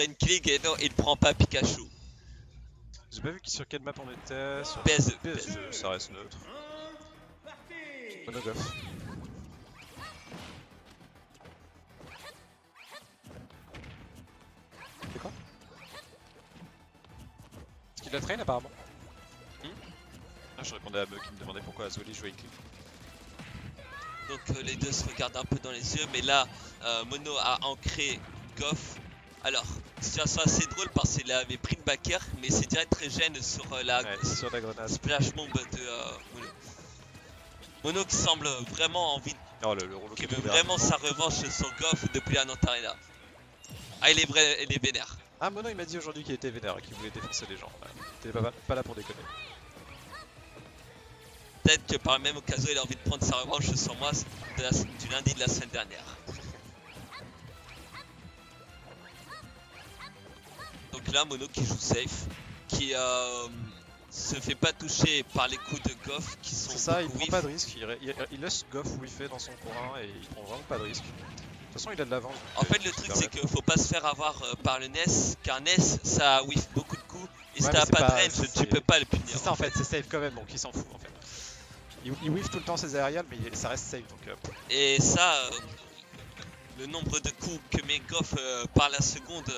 Inkling et non, il prend pas Pikachu. J'ai pas vu sur quelle map on était. Sur PSE. PSE, ça reste neutre. Monogof. C'est quoi? Est-ce qu'il la traîne apparemment? Ah, je répondais à Meuk qui me demandait pourquoi Azoli jouait Inkling. Donc les deux se regardent un peu dans les yeux, mais là, Mono a ancré Goff. Alors, situation assez drôle parce qu'il avait pris le backer, mais c'est direct très gêne sur sur la grenade. splash bomb de Mono. Mono qui semble vraiment envie, Oh, le rouleau qui veut vraiment sa revanche sur Goff depuis la Nantarena. Ah, il est vénère. Ah, Mono il m'a dit aujourd'hui qu'il était vénère et qu'il voulait défoncer les gens. T'es pas là pour déconner. Peut-être que par la même occasion, il a envie de prendre sa revanche sur moi du lundi de la semaine dernière. Donc là, Mono qui joue safe, qui se fait pas toucher par les coups de Goff qui sont. C'est ça, il prend pas de risque, il laisse Goff whiffer dans son coin et il prend vraiment pas de risque. De toute façon, il a de l'avance. En fait, le truc c'est qu'il faut pas se faire avoir par le Ness, car Ness ça whiff beaucoup de coups et si t'as pas de range, tu peux pas le punir. C'est ça en fait, c'est safe quand même, donc il s'en fout en fait. Il whiff tout le temps ses aériales, mais ça reste safe donc. Et ça, le nombre de coups que met Goff par la seconde,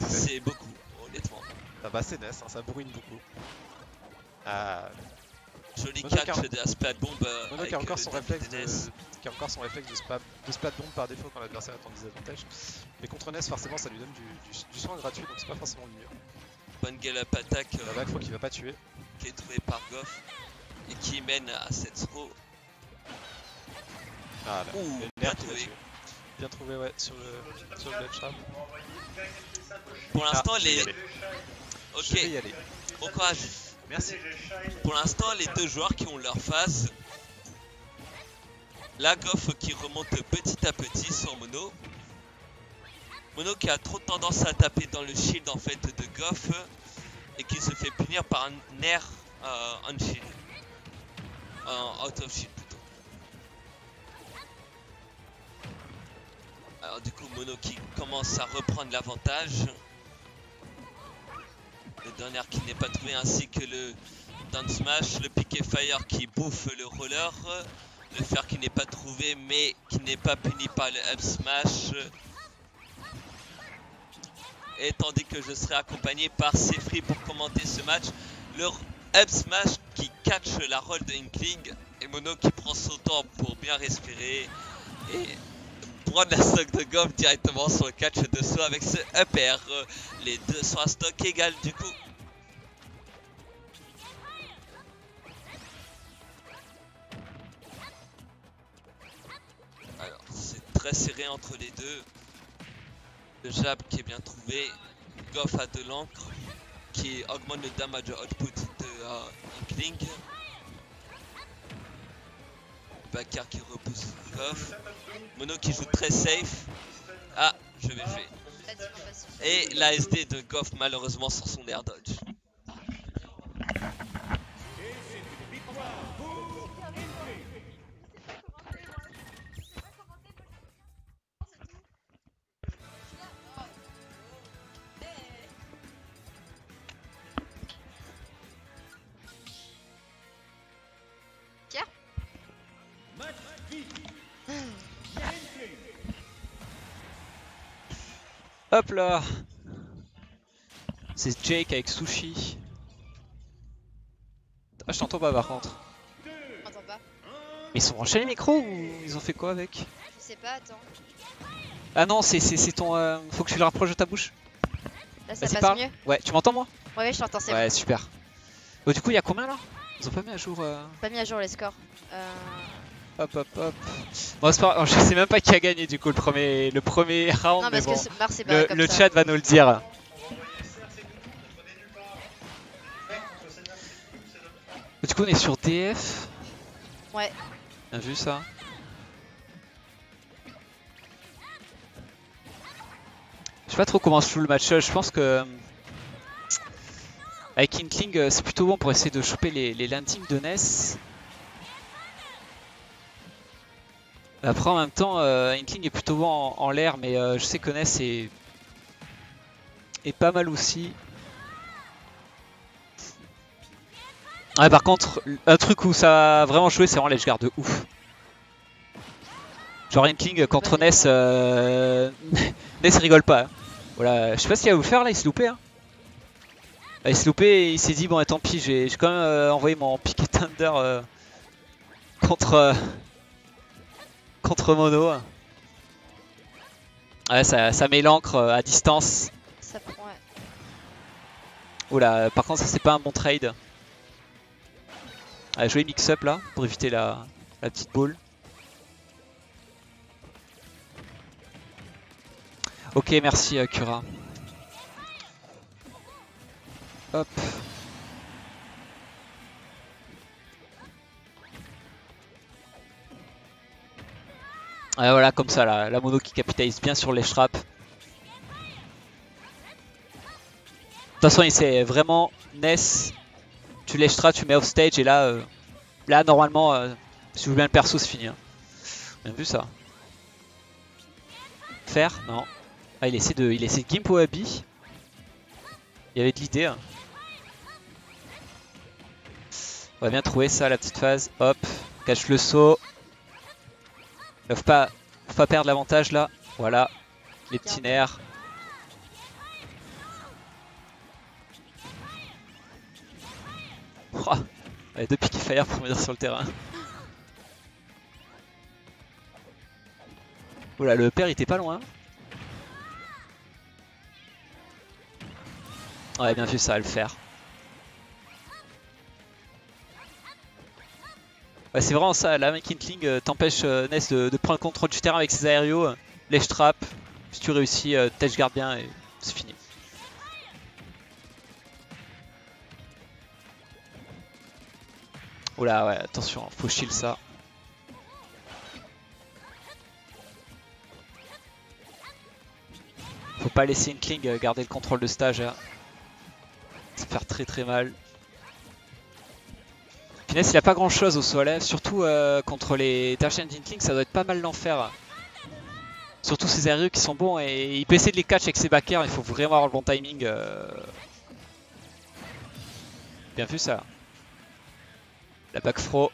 c'est beaucoup, honnêtement. Ça va, c'est Ness, hein, ça bourrine beaucoup. Ah. Joli catch de la splat bomb. Mono qui a encore son réflexe de splat bomb par défaut quand l'adversaire est en désavantage. Mais contre Ness, forcément, ça lui donne du soin gratuit, donc c'est pas forcément le mieux. Bonne gallop attaque. La backflow qui va pas tuer. Qui est trouvé par Goff et qui mène à 7 throw. Ah là, bien trouvé. Bien trouvé, ouais, sur le ledge trap. Pour l'instant, les. Ok. Je vais y aller. Bon courage. Merci. Pour l'instant, les deux joueurs qui ont leur phase. Là, Goff qui remonte petit à petit sur Mono. Mono qui a trop tendance à taper dans le shield en fait de Goff et qui se fait punir par un air on shield. Out of shield plutôt. Alors du coup Mono qui commence à reprendre l'avantage. Le dernier qui n'est pas trouvé ainsi que le down smash, le piqué fire qui bouffe le roller, le fer qui n'est pas trouvé mais qui n'est pas puni par le up smash. Et tandis que je serai accompagné par Sefri pour commenter ce match, le up smash qui catch la roll de Inkling et Mono qui prend son temps pour bien respirer et prendre la stock de Goff directement sur le catch de saut avec ce up air. Les deux sont à stock égal du coup. Alors c'est très serré entre les deux. Le jab qui est bien trouvé. Goff a de l'encre qui augmente le damage output de Inkling. Backer qui repousse Goff. Mono qui joue très safe. Ah, je vais jouer. Et la SD de Goff malheureusement sur son air dodge. Hop là. C'est Jake avec Sushi. Ah, je t'entends pas par contre. J'entends pas. Mais ils sont branchés les micros ou ils ont fait quoi avec? Je sais pas, attends. Ah non, c'est ton... faut que tu le rapproches de ta bouche. Là ça passe parle. mieux. Ouais, tu m'entends moi? Ouais, je t'entends, c'est Ouais, bon. super. Bon, du coup, il y a combien là? Ils ont pas mis à jour... Pas mis à jour les scores. Hop hop hop. Bon, c'est pas... Je sais même pas qui a gagné du coup le premier round. Non, mais parce bon. que Mars est barré comme Le ça. chat va nous le dire. Du coup, on est sur DF. Ouais. Bien vu ça. Je sais pas trop comment se joue le match. Je pense que avec Inkling, c'est plutôt bon pour essayer de choper les landings de Ness. Après, en même temps, Inkling est plutôt bon en l'air, mais je sais que Ness est est pas mal aussi. Ouais, par contre, un truc où ça a vraiment joué, c'est vraiment l'edgeguard de ouf. Genre Inkling contre Ness, Ness rigole pas. Hein. Voilà, je sais pas ce qu'il va vous faire là, il s'est loupé. Hein. Là, il s'est loupé et il s'est dit bon, tant pis, j'ai quand même envoyé mon Picket Thunder contre Mono. Ouais, ça met l'encre à distance. Ça prend, ouais. Oula, par contre, ça c'est pas un bon trade. Allez, jouer mix-up là pour éviter la petite boule. Ok, merci Kura. Hop. Et voilà, comme ça, la mono qui capitalise bien sur les traps. De toute façon, il sait vraiment Ness. Tu lèches trap, tu mets off stage et là, normalement, si tu joues bien le perso, c'est fini. Hein. Bien vu ça. Faire, non. Ah, il essaie de gimp au Abby. Il y avait de l'idée. Hein. On va bien trouver ça, la petite phase. Hop, cache le saut. Faut pas perdre l'avantage là. Voilà, les petits nerfs. Oh, allez, 2 picky fire pour venir sur le terrain. Oula, le père il était pas loin. Ouais, bien vu, ça va le faire. Ouais, c'est vraiment ça, la main Inkling t'empêche Ness de prendre le contrôle du terrain avec ses aérios, lèche trap. Si tu réussis, t'edgeguard bien et c'est fini. Oula, ouais, attention, faut shield ça. Faut pas laisser Inkling garder le contrôle de stage. Hein. Ça va faire très très mal. Ness il a pas grand chose au sol, hein. Surtout contre les Tertian d'Inkling, ça doit être pas mal l'enfer. Surtout ses aérieux qui sont bons et il peut essayer de les catch avec ses backers, il faut vraiment avoir le bon timing. Bien vu ça. La back throw.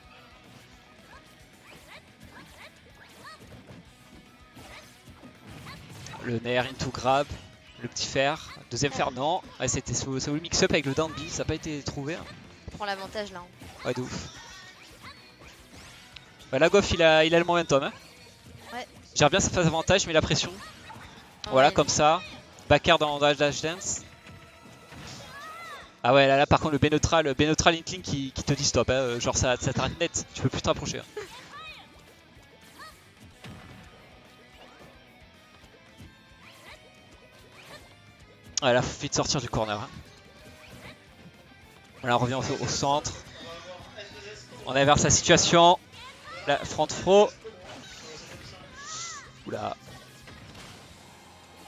Le nair into grab. Le petit fer. Deuxième fer, non. Ouais, c'était ça voulait mix up avec le down B, ça n'a pas été trouvé. Hein. Prends l'avantage là. Hein. Ouais, de ouf. Bah, la Goff, il a le momentum. Hein. Ouais. Gère bien sa phase avantage, mais la pression. Ouais. Voilà, comme ça. Backer dans Dash Dance. Ah ouais, là par contre, le B neutral Inkling qui te dit stop. Hein. Genre, ça t'arrête net. Tu peux plus te rapprocher. Hein. Ouais, là, faut vite sortir du corner. Hein. Voilà, on revient au centre. On inverse la situation. La front throw. Oula.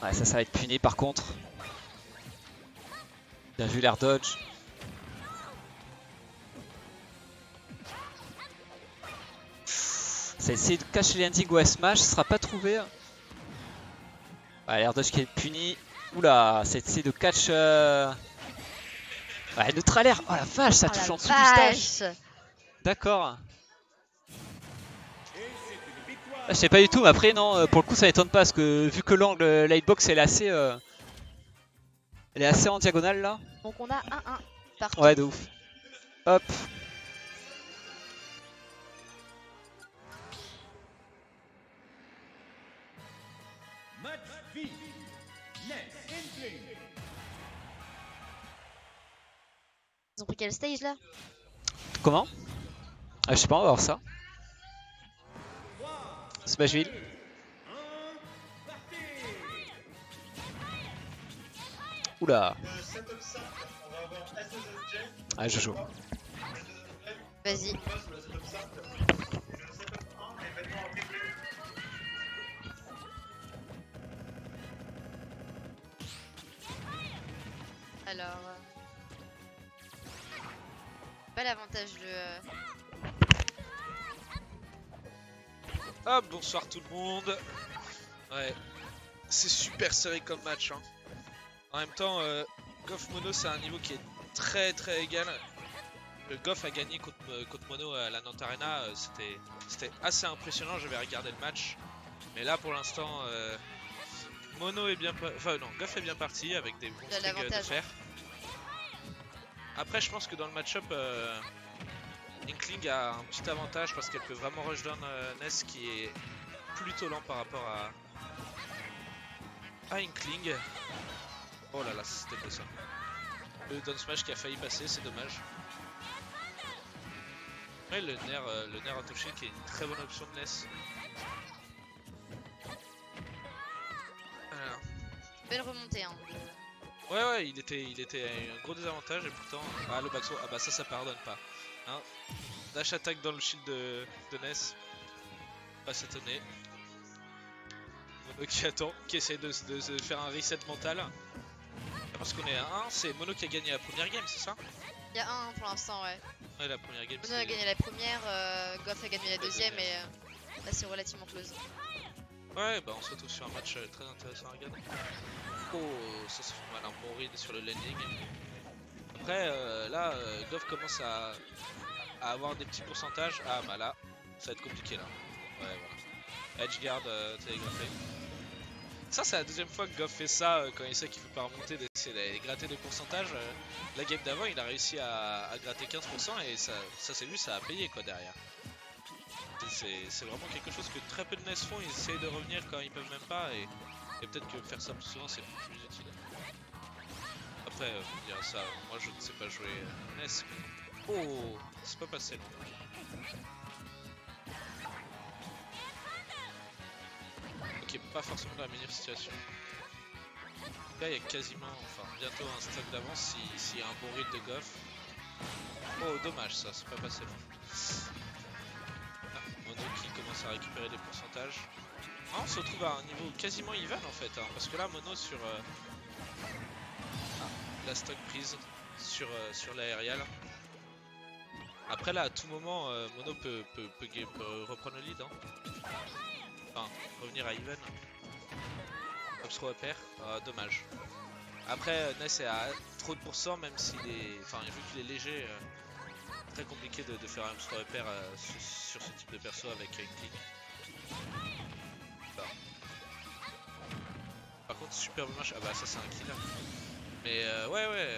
Ouais, ça va être puni par contre. Bien vu l'air dodge. Ça essaie de cacher les endings ou smash, ce sera pas trouvé. Ouais, l'air dodge qui est puni. Oula, ça essaie de catch. Ouais, neutral air. Oh la vache, ça touche en dessous du stage. D'accord. Je sais pas du tout, mais après non, pour le coup ça m'étonne pas parce que vu que l'angle lightbox elle est assez en diagonale là. Donc on a 1-1 partout. Ouais, de ouf. Hop. Ils ont pris quel stage là? Comment? Ah, je sais pas, on va voir ça. Smashville. Oula. Ah, je joue. Vas-y. Alors... pas l'avantage de... Ah, bonsoir tout le monde. Ouais, c'est super serré comme match. Hein. En même temps, Goff Mono c'est un niveau qui est très égal. Le Goff a gagné contre Mono à la Nantes Arena, c'était assez impressionnant, j'avais regardé le match. Mais là pour l'instant, Mono est bien... Enfin non, Goff est bien parti avec des bons strings de fer. Après je pense que dans le match-up, Inkling a un petit avantage parce qu'elle peut vraiment rush down Ness qui est plutôt lent par rapport à Inkling. Oh là là, c'était beau ça. Le down smash qui a failli passer, c'est dommage. Ouais, le nerf touché qui est une très bonne option de Ness. Voilà. Belle remontée, hein. Ouais, il était un gros désavantage et pourtant... Ah, le backthrow, ah bah ça pardonne pas. Hein. Dash attack dans le shield de Ness. Pas s'étonner. Mono qui attend, qui essaie de faire un reset mental. Parce qu'on est à 1, c'est Mono qui a gagné la première game, c'est ça? Il y a un pour l'instant, ouais. Ouais, la première game. Mono a gagné la première, Goff a gagné la deuxième et là c'est relativement close. Ouais, bah on se retrouve sur un match très intéressant à regarder. Oh, ça se fait mal, un bon read sur le landing. Après, là, Goff commence à avoir des petits pourcentages. Ah, bah là, ça va être compliqué là. Ouais, voilà. Edgeguard télégraphé. Ça, c'est la deuxième fois que Goff fait ça quand il sait qu'il peut pas remonter, d'essayer d'aller gratter des pourcentages. La game d'avant, il a réussi à gratter 15% et ça s'est vu, ça a payé quoi derrière. C'est vraiment quelque chose que très peu de NES font, ils essayent de revenir quand ils peuvent même pas et peut-être que faire ça plus souvent c'est plus utile. Après, dire ça, moi je ne sais pas jouer NES. Oh, c'est pas passé non. Ok, pas forcément dans la meilleure situation. Là il y a quasiment, enfin bientôt un stock d'avance s'il y a un bon read de Goff. Oh dommage ça, c'est pas passé loin. Mono qui commence à récupérer des pourcentages. Ah, on se retrouve à un niveau quasiment even en fait, hein, parce que là Mono sur la stock prise sur l'aérial. Après là à tout moment Mono peut reprendre le lead. Hein. Enfin revenir à even. Upthrow à pair, dommage. Après Ness est à trop de pourcents même s'il est. Enfin vu qu'il est léger. Très compliqué de faire un upthrow à pair sur ce type de perso avec une click. Par contre superbe match, ah bah ça c'est un killer. Mais ouais,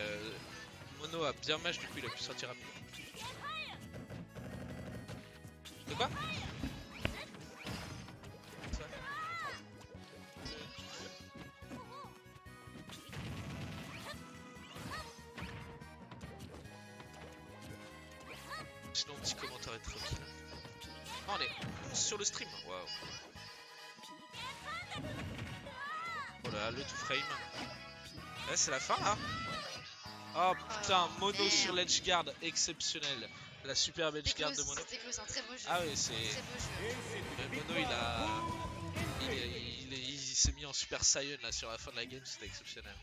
Mono a bien match, du coup il a pu sortir rapidement. De quoi? Sinon petit commentaire est tranquille. Oh, on est sur le stream, waouh. Voilà, le 2 frame. Là c'est la fin là. Oh putain, Mono sur l'edgeguard, exceptionnel. La superbe edgeguard de Mono. C'était close, un très beau jeu. Ah oui, c'est... Mono il s'est mis en Super Saiyan là sur la fin de la game, c'était exceptionnel.